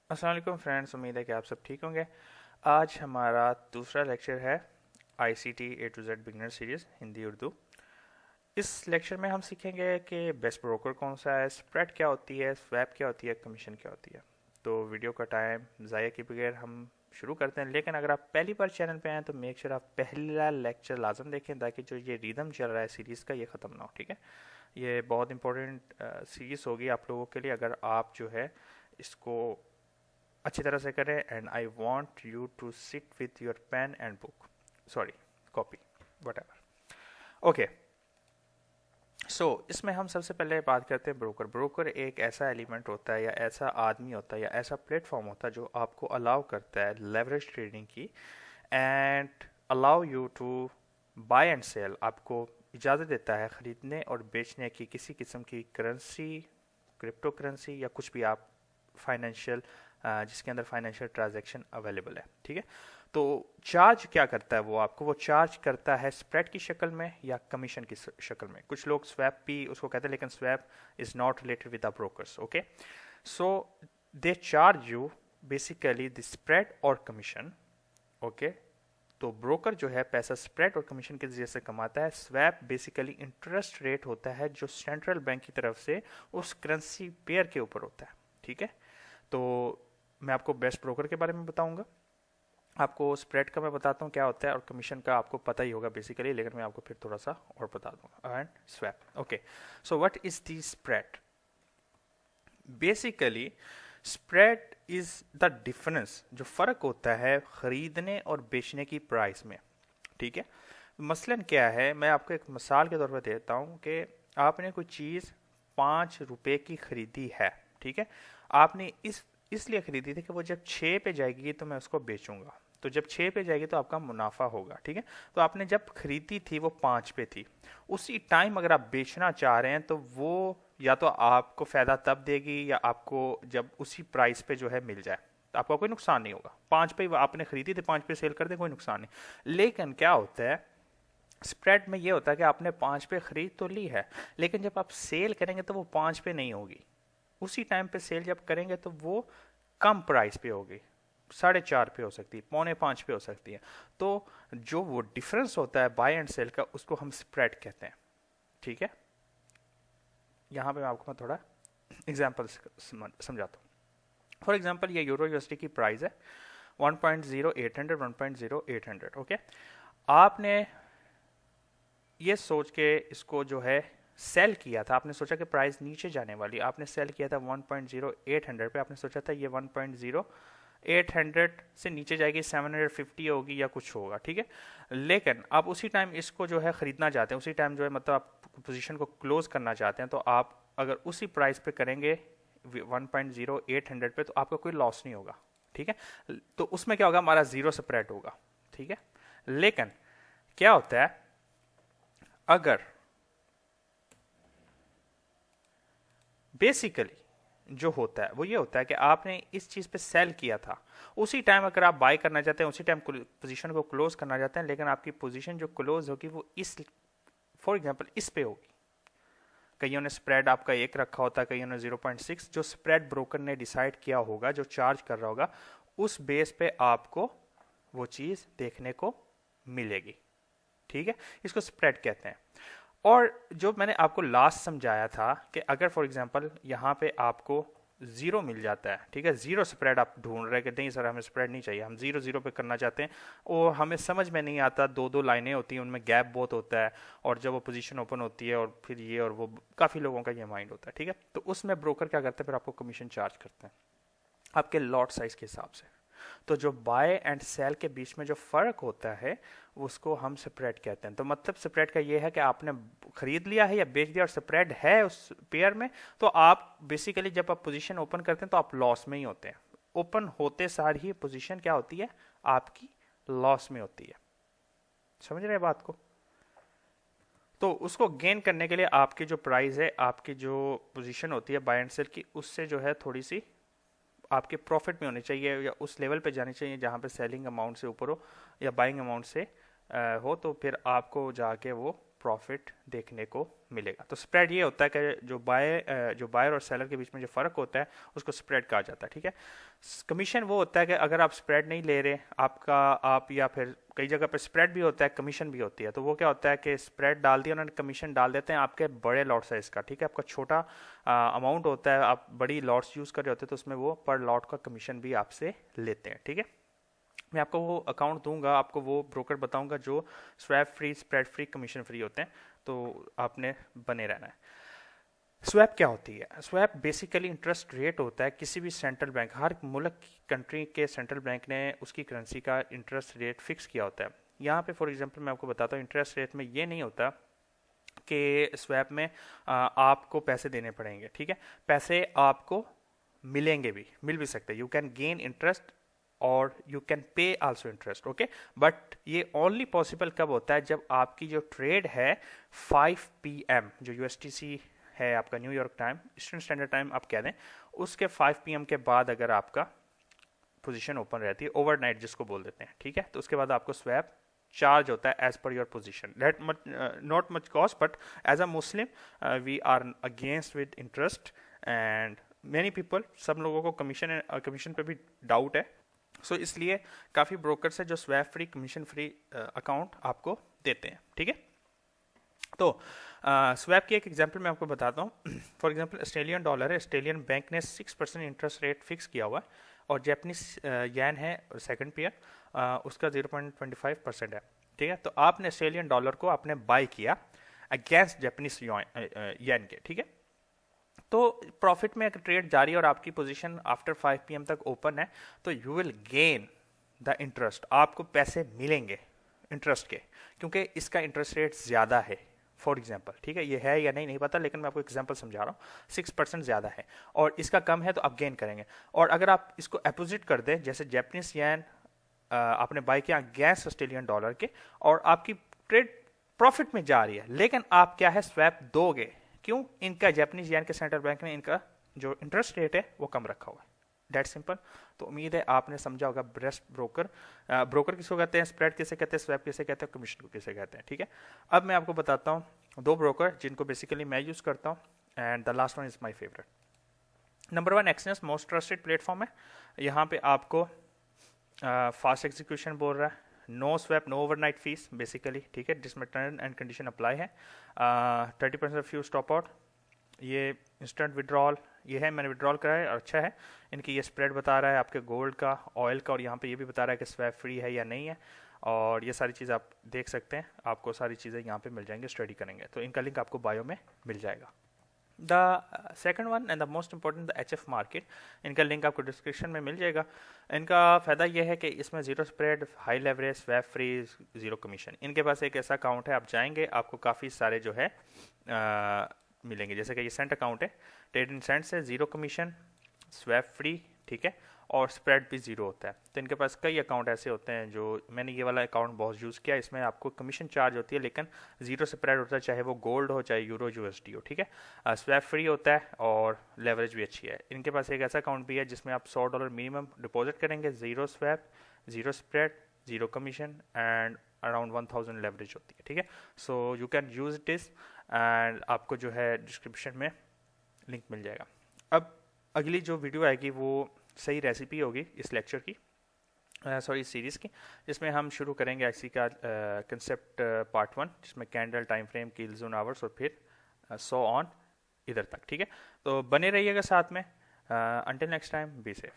अस्सलाम वालेकुम फ्रेंड्स, उम्मीद है कि आप सब ठीक होंगे। आज हमारा दूसरा लेक्चर है ICT A to Z beginner series Hindi Urdu. इस लेक्चर में हम सीखेंगे कि बेस्ट ब्रोकर कौन सा है, स्प्रेड क्या होती है, स्वैप क्या होती है, कमीशन क्या होती है। तो वीडियो का टाइम ज़ाया किए बगैर हम शुरू करते हैं। लेकिन अगर आप पहली बार चैनल पे आए तो मेक श्योर आप पहला लेक्चर लाजम देखें ताकि जो ये रिदम चल रहा है सीरीज़ का ये ख़त्म ना हो। ठीक है, ये बहुत इंपॉर्टेंट सीरीज़ होगी आप लोगों के लिए अगर आप जो है इसको अच्छी तरह से करें। And I want you to sit with your pen and book, sorry copy, whatever. Okay, so इसमें हम सबसे पहले बात करते हैं ब्रोकर। ब्रोकर एक ऐसा एलिमेंट होता है या ऐसा आदमी होता है या ऐसा प्लेटफॉर्म होता है जो आपको अलाउ करता है लेवरेज ट्रेडिंग की and allow you to buy and sell. आपको इजाज़त देता है ख़रीदने और बेचने की किसी किस्म की करेंसी, क्रिप्टो करेंसी या कुछ भी आप फाइनेंशियल जिसके अंदर फाइनेंशियल ट्रांजैक्शन अवेलेबल है। ठीक है, तो चार्ज क्या करता है वो चार्ज करता है स्प्रेड की शक्ल में या कमीशन की शक्ल में। कुछ लोग स्वैप भी उसको कहते हैं, लेकिन swap is not related with the brokers. Okay, so they charge you basically the spread और कमीशन। ओके, तो ब्रोकर जो है पैसा स्प्रेड और कमीशन के जरिए से कमाता है। स्वैप बेसिकली इंटरेस्ट रेट होता है जो सेंट्रल बैंक की तरफ से उस करेंसी पेयर के ऊपर होता है। ठीक है, तो मैं आपको बेस्ट ब्रोकर के बारे में बताऊंगा, आपको स्प्रेड का मैं बताता हूँ क्या होता है, और कमीशन का आपको पता ही होगा बेसिकली, लेकिन मैं आपको फिर थोड़ा सा और बता दूंगा। And swap. Okay, so what is the spread? Basically spread is the difference, जो फर्क होता है खरीदने और बेचने की प्राइस में। ठीक है, मसलन क्या है, मैं आपको एक मिसाल के तौर पर देता हूँ कि आपने कोई चीज़ 5 रुपए की खरीदी है। ठीक है, आपने इसलिए खरीदी थी कि वो जब 6 पे जाएगी तो मैं उसको बेचूंगा, तो जब 6 पे जाएगी तो आपका मुनाफा होगा। ठीक है, तो आपने जब खरीदी थी वो 5 पे थी, उसी टाइम अगर आप बेचना चाह रहे हैं तो वो या तो आपको फायदा तब देगी या आपको जब उसी प्राइस पे जो है मिल जाए, तो आपका कोई नुकसान नहीं होगा। 5 पे आपने खरीदी थी, 5 पे सेल कर दे, कोई नुकसान नहीं। लेकिन क्या होता है स्प्रेड में, ये होता है कि आपने 5 पे खरीद तो ली है, लेकिन जब आप सेल करेंगे तो वो 5 पे नहीं होगी। उसी टाइम पे सेल जब करेंगे तो वो कम प्राइस पे होगी, 4.5 पे हो सकती है, 4.25 पे हो सकती है। तो जो वो डिफरेंस होता है बाय एंड सेल का, उसको हम स्प्रेड कहते हैं। ठीक है, यहाँ पे मैं आपको थोड़ा एग्जाम्पल समझाता हूँ। फॉर एग्जाम्पल ये यूरो यूएसडी की प्राइस है 1.0800, 1.0800। ओके, आपने ये सोच के इसको जो है सेल किया था, आपने सोचा कि प्राइस नीचे जाने वाली, आपने सेल किया था 1.0800 पे, आपने सोचा था ये 1.0800 से नीचे जाएगी, 750 होगी या कुछ होगा। ठीक है, लेकिन आप उसी टाइम इसको जो है खरीदना चाहते हैं, उसी टाइम जो है मतलब आप पोजीशन को क्लोज करना चाहते हैं, तो आप अगर उसी प्राइस पे करेंगे 1.0800 पे तो आपका कोई लॉस नहीं होगा। ठीक है, तो उसमें क्या होगा, हमारा जीरो स्प्रेड होगा। ठीक है, लेकिन क्या होता है अगर बेसिकली जो होता है वो ये होता है कि आपने इस चीज़ पे सेल किया था, उसी टाइम अगर आप बाय करना चाहते हैं, उसी टाइम पोजीशन को क्लोज करना चाहते हैं, लेकिन आपकी पोजीशन जो क्लोज होगी वो इस, फॉर एग्जांपल इस पे होगी। कईयों ने स्प्रेड आपका 1 रखा होता है, कईयों ने 0.6, जो स्प्रेड ब्रोकर ने डिसाइड किया होगा, जो चार्ज कर रहा होगा, उस बेस पे आपको वो चीज़ देखने को मिलेगी। ठीक है, इसको स्प्रेड कहते हैं। और जो मैंने आपको लास्ट समझाया था कि अगर फॉर एग्जांपल यहाँ पे आपको जीरो मिल जाता है, ठीक है, जीरो स्प्रेड आप ढूंढ रहे कि नहीं सर हमें स्प्रेड नहीं चाहिए, हम जीरो जीरो पे करना चाहते हैं, और हमें समझ में नहीं आता, दो दो लाइनें होती हैं, उनमें गैप बहुत होता है, और जब वो पोजीशन ओपन होती है और फिर ये और वो, काफ़ी लोगों का ये माइंड होता है। ठीक है, तो उसमें ब्रोकर क्या करते हैं, फिर आपको कमीशन चार्ज करते हैं आपके लॉट साइज के हिसाब से। तो जो बाय एंड सेल के बीच में जो फर्क होता है उसको हम स्प्रेड कहते हैं। तो मतलब स्प्रेड का ये है कि आपने खरीद लिया है या बेच दिया और स्प्रेड है उस पेयर में, तो आप बेसिकली जब आप पोजीशन ओपन करते हैं तो आप लॉस में ही होते हैं। ओपन होते सार ही पोजीशन क्या होती है, आपकी लॉस में होती है। समझ रहे हैं बात को? तो उसको गेन करने के लिए आपकी जो प्राइस है, आपकी जो पोजीशन होती है बाय एंड सेल की, उससे जो है थोड़ी सी आपके प्रॉफिट में होनी चाहिए या उस लेवल पे जानी चाहिए जहाँ पे सेलिंग अमाउंट से ऊपर हो या बाइंग अमाउंट से हो, तो फिर आपको जाके वो प्रॉफिट देखने को मिलेगा। तो स्प्रेड ये होता है कि जो बायर और सेलर के बीच में जो फ़र्क होता है उसको स्प्रेड कहा जाता है, ठीक है। कमीशन वो होता है कि अगर आप स्प्रेड नहीं ले रहे आप या फिर कई जगह पर स्प्रेड भी होता है, कमीशन भी होती है, तो वो क्या होता है कि स्प्रेड डाल दिया उन्होंने, कमीशन डाल देते हैं आपके बड़े लॉट साइज का, ठीक है। आपका छोटा अमाउंट होता है, आप बड़ी लॉट्स यूज़ कर रहे होते हैं, तो उसमें वो पर लॉट का कमीशन भी आपसे लेते हैं, ठीक है। मैं आपको वो अकाउंट दूंगा, आपको वो ब्रोकर बताऊंगा जो swap free, spread free, commission free होते हैं, तो आपने बने रहना है। स्वैप क्या होती है? स्वैप बेसिकली इंटरेस्ट रेट होता है किसी भी सेंट्रल बैंक, हर मुल्क कंट्री के सेंट्रल बैंक ने उसकी करेंसी का इंटरेस्ट रेट फिक्स किया होता है। यहाँ पे फॉर एग्जांपल मैं आपको बताता हूँ, इंटरेस्ट रेट में ये नहीं होता कि स्वैप में आपको पैसे देने पड़ेंगे, ठीक है। पैसे आपको मिलेंगे भी, मिल भी सकते हैं, यू कैन गेन इंटरेस्ट और you can pay also interest, okay. But ये ओनली पॉसिबल कब होता है? जब आपकी जो ट्रेड है 5 PM, जो यूएसटीसी है आपका New York time, eastern standard time आप कह दें, उसके 5 PM के बाद अगर आपका पोजीशन ओपन रहती है, ओवरनाइट जिसको बोल देते हैं, ठीक है, तो उसके बाद आपको स्वैप चार्ज होता है as per your position. That not much cost, but as a Muslim we are against with interest and many people, सब लोगों को कमीशन पे भी डाउट है, सो इसलिए काफ़ी ब्रोकर्स है जो swap free, commission free account आपको देते हैं, ठीक है। तो स्वैप की एक एग्जांपल मैं आपको बताता हूँ। फॉर एग्जांपल ऑस्ट्रेलियन डॉलर है, ऑस्ट्रेलियन बैंक ने 6% इंटरेस्ट रेट फिक्स किया हुआ है, और जैपनीज येन है सेकंड पेयर, उसका 0.25% है, ठीक है। तो आपने ऑस्ट्रेलियन डॉलर को आपने बाय किया अगेंस्ट जैपनीज येन के, ठीक है। तो प्रॉफिट में एक ट्रेड जारी है और आपकी पोजीशन आफ्टर 5 PM तक ओपन है, तो you will gain the interest, आपको पैसे मिलेंगे इंटरेस्ट के, क्योंकि इसका इंटरेस्ट रेट ज़्यादा है फॉर एग्जांपल, ठीक है। ये है या नहीं पाता, लेकिन मैं आपको एग्जांपल समझा रहा हूँ। 6% ज़्यादा है और इसका कम है, तो आप गेन करेंगे। और अगर आप इसको अपोजिट कर दें, जैसे जैपनीज येन आपने बाय किया अगेंस्ट ऑस्ट्रेलियन डॉलर के, और आपकी ट्रेड प्रॉफिट में जा रही है, लेकिन आप क्या है स्वैप दोगे, क्यों? इनका जैपनीज येन के सेंट्रल बैंक ने इनका जो इंटरेस्ट रेट है वो कम रखा हुआ है, डेट सिंपल। तो उम्मीद है आपने समझा होगा बेस्ट ब्रोकर, ब्रोकर किसको कहते हैं, स्प्रेड किसे कहते हैं, स्वैप किसे कहते हैं, कमीशन को किसे कहते हैं, ठीक है। अब मैं आपको बताता हूँ 2 ब्रोकर जिनको बेसिकली मैं यूज करता हूँ, and the last one is my favourite. Number 1 exchange, most trusted platform है। यहाँ पे आपको फास्ट एग्जीक्यूशन बोल रहा है, no swap, no overnight fees basically, ठीक है, जिसमें टर्म एंड कंडीशन अप्लाई है। 30% फ्यू स्टॉप आउट, ये इंस्टेंट विड्रॉल, ये है, मैंने विड्रॉल करा है और अच्छा है। इनकी ये स्प्रेड बता रहा है आपके गोल्ड का, ऑयल का, और यहाँ पे ये भी बता रहा है कि स्वैप फ्री है या नहीं है, और ये सारी चीज़ आप देख सकते हैं, आपको सारी चीज़ें यहाँ पे मिल जाएंगी, स्टडी करेंगे तो इनका लिंक आपको बायो में मिल जाएगा। The second one and the most important, the HF market, इनका लिंक आपको डिस्क्रिप्शन में मिल जाएगा। इनका फ़ायदा यह है कि इसमें zero spread, high leverage, swap free, zero commission. इनके पास एक ऐसा अकाउंट है, आप जाएंगे आपको काफ़ी सारे जो है मिलेंगे, जैसे कि ये सेंट अकाउंट है, ट्रेड इन सेंट से, जीरो कमीशन, स्वैप फ्री, ठीक है, और स्प्रेड भी जीरो होता है। तो इनके पास कई अकाउंट ऐसे होते हैं, जो मैंने ये वाला अकाउंट बहुत यूज़ किया, इसमें आपको कमीशन चार्ज होती है, लेकिन जीरो स्प्रेड होता है, चाहे वो गोल्ड हो चाहे यूरो USD हो, ठीक है। स्वैप फ्री होता है और लेवरेज भी अच्छी है। इनके पास एक ऐसा अकाउंट भी है जिसमें आप $100 मिनिमम डिपॉजिट करेंगे, zero swap, zero spread, zero commission and around 1000 leverage होती है, ठीक है। So you can use it is, and आपको जो है डिस्क्रिप्शन में लिंक मिल जाएगा। अब अगली जो वीडियो आएगी वो सही रेसिपी होगी इस लेक्चर की, सॉरी इस सीरीज़ की, जिसमें हम शुरू करेंगे IC का कंसेप्ट पार्ट 1, जिसमें कैंडल, टाइम फ्रेम, किल जोन आवर्स और फिर सो ऑन इधर तक, ठीक है। तो बने रहिएगा साथ में। Until next time, be safe.